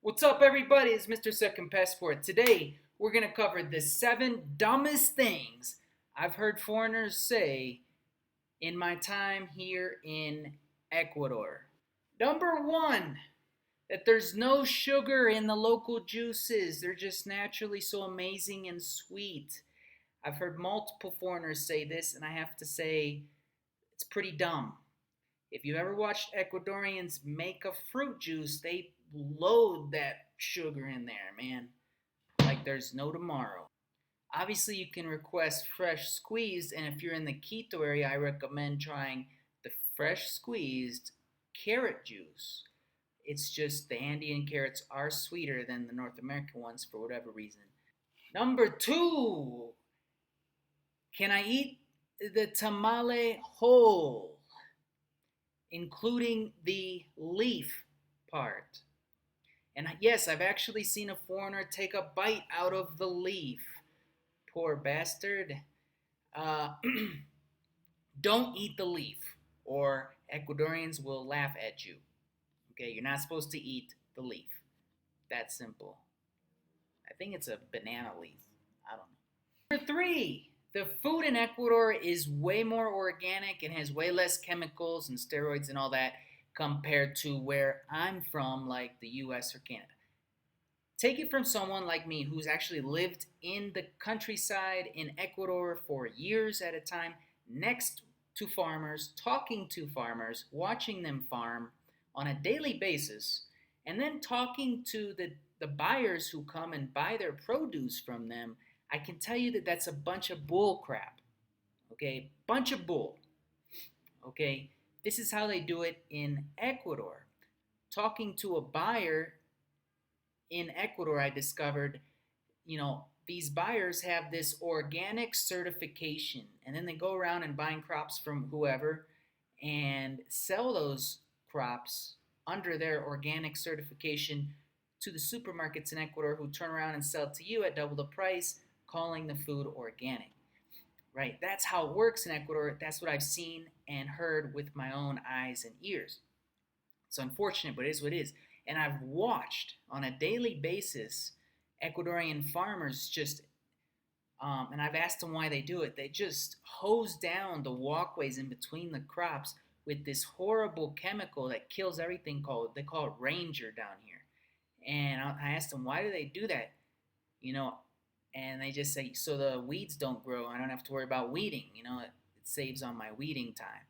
What's up, everybody? It's Mr. Second Passport. Today, we're going to cover the 7 dumbest things I've heard foreigners say in my time here in Ecuador. Number 1, that there's no sugar in the local juices. They're just naturally so amazing and sweet. I've heard multiple foreigners say this, and I have to say, it's pretty dumb. If you've ever watched Ecuadorians make a fruit juice, they load that sugar in there, man, like there's no tomorrow. Obviously, you can request fresh squeezed, and if you're in the Quito area, I recommend trying the fresh squeezed carrot juice. It's just the Andean carrots are sweeter than the North American ones for whatever reason. Number 2, can I eat the tamale whole, including the leaf part? And yes, I've actually seen a foreigner take a bite out of the leaf. Poor bastard. Uh, don't eat the leaf, or Ecuadorians will laugh at you. Okay, you're not supposed to eat the leaf. That's simple. I think it's a banana leaf. I don't know. Number 3, the food in Ecuador is way more organic and has way less chemicals and steroids and all that compared to where I'm from, like the US or Canada. Take it from someone like me who's actually lived in the countryside in Ecuador for years at a time, next to farmers, talking to farmers, watching them farm on a daily basis, and then talking to the buyers who come and buy their produce from them. I can tell you that that's a bunch of bull crap. Okay? Bunch of bull. Okay? This is how they do it in Ecuador. Talking to a buyer in Ecuador, I discovered, these buyers have this organic certification, and then they go around and buying crops from whoever and sell those crops under their organic certification to the supermarkets in Ecuador, who turn around and sell it to you at double the price, calling the food organic. Right? That's how it works in Ecuador. That's what I've seen and heard with my own eyes and ears. It's unfortunate, but it is what it is. And I've watched on a daily basis Ecuadorian farmers and I've asked them why they do it. They just hose down the walkways in between the crops with this horrible chemical that kills everything they call it Ranger down here. And I asked them, why do they do that? And they just say, so the weeds don't grow. I don't have to worry about weeding. It saves on my weeding time.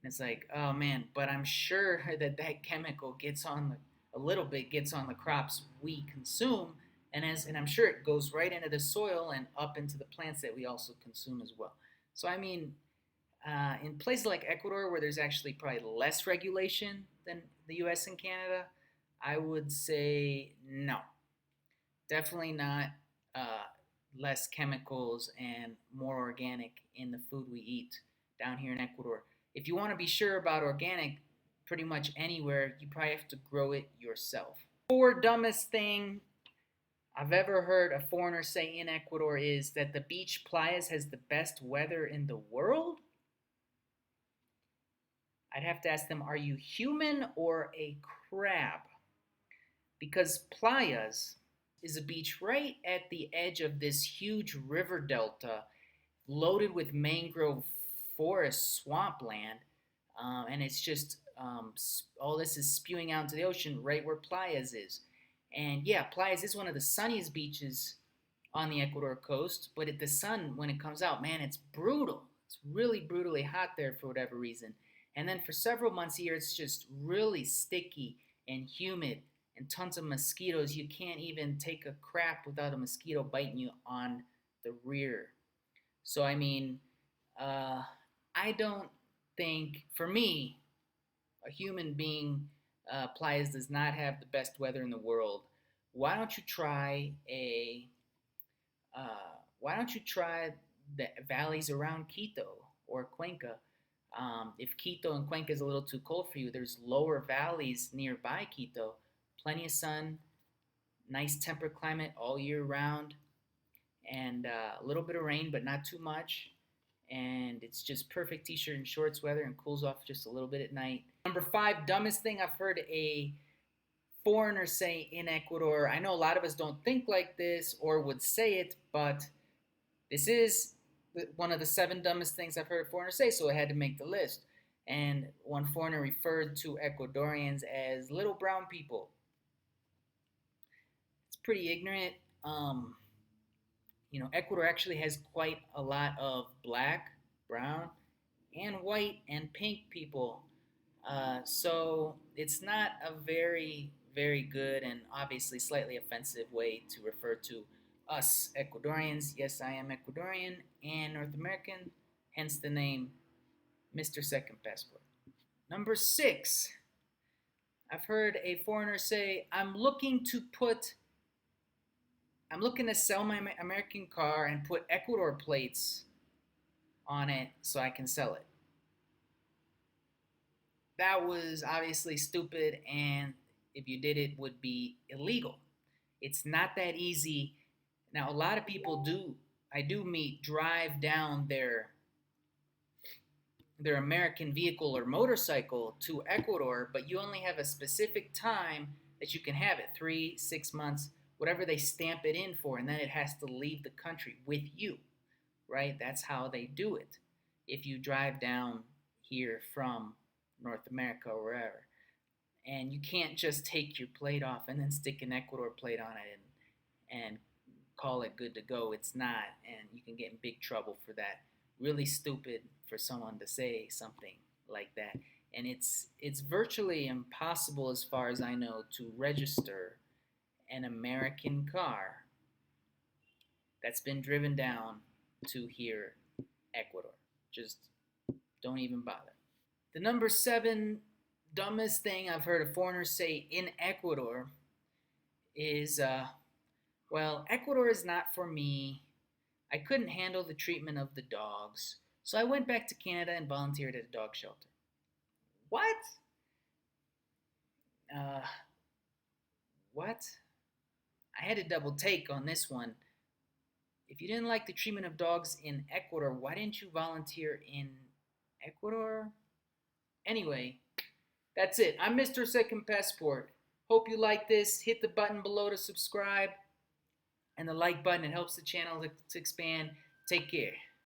And it's like, oh man, but I'm sure that chemical gets on a little bit gets on the crops we consume, and I'm sure it goes right into the soil and up into the plants that we also consume as well. So I mean, in places like Ecuador, where there's actually probably less regulation than the U.S. and Canada, I would say no, definitely not. Less chemicals and more organic in the food we eat down here in Ecuador. If you want to be sure about organic, pretty much anywhere, you probably have to grow it yourself. 4 dumbest thing I've ever heard a foreigner say in Ecuador is that the beach Playas has the best weather in the world. I'd have to ask them, are you human or a crab? Because Playas is a beach right at the edge of this huge river delta loaded with mangrove forest swampland, and it's just all this is spewing out into the ocean right where Playas is. And yeah, Playas is one of the sunniest beaches on the Ecuador coast, but the sun, when it comes out, man, it's brutal. It's really brutally hot there for whatever reason. And then for several months a year, it's just really sticky and humid and tons of mosquitoes. You can't even take a crap without a mosquito biting you on the rear. So I mean, I don't think, for me, a human being, Playas does not have the best weather in the world. Why don't you try why don't you try the valleys around Quito or Cuenca? If Quito and Cuenca is a little too cold for you, there's lower valleys nearby Quito. Plenty of sun, nice temperate climate all year round, and a little bit of rain, but not too much. And it's just perfect t-shirt and shorts weather, and cools off just a little bit at night. Number 5, dumbest thing I've heard a foreigners say in Ecuador. I know a lot of us don't think like this or would say it, but this is one of the 7 dumbest things I've heard foreigners say, so it had to make the list. And one foreigner referred to Ecuadorians as little brown people. It's pretty ignorant. Um, Ecuador actually has quite a lot of black, brown, and white and pink people. So it's not a very, very good and obviously slightly offensive way to refer to us Ecuadorians. Yes, I am Ecuadorian and North American, hence the name Mr. Second Passport. Number 6, I've heard a foreigner say, I'm looking to sell my American car and put Ecuador plates on it so I can sell it. That was obviously stupid, and if you did it, would be illegal. It's not that easy. Now, a lot of people I do meet, drive down their American vehicle or motorcycle to Ecuador, but you only have a specific time that you can have it, 3, 6 months, whatever they stamp it in for, and then it has to leave the country with you, right? That's how they do it. If you drive down here from North America or wherever, and you can't just take your plate off and then stick an Ecuador plate on it and call it good to go. It's not, and you can get in big trouble for that. Really stupid for someone to say something like that. And it's virtually impossible, as far as I know, to register an American car that's been driven down to here, Ecuador. Just don't even bother. The number 7 dumbest thing I've heard a foreigner say in Ecuador is, well, Ecuador is not for me. I couldn't handle the treatment of the dogs, so I went back to Canada and volunteered at a dog shelter. What? Uh, what? I had to double take on this one. If you didn't like the treatment of dogs in Ecuador, why didn't you volunteer in Ecuador? Anyway, that's it. I'm Mr. Second Passport. Hope you like this. Hit the button below to subscribe and the like button. It helps the channel to expand. Take care.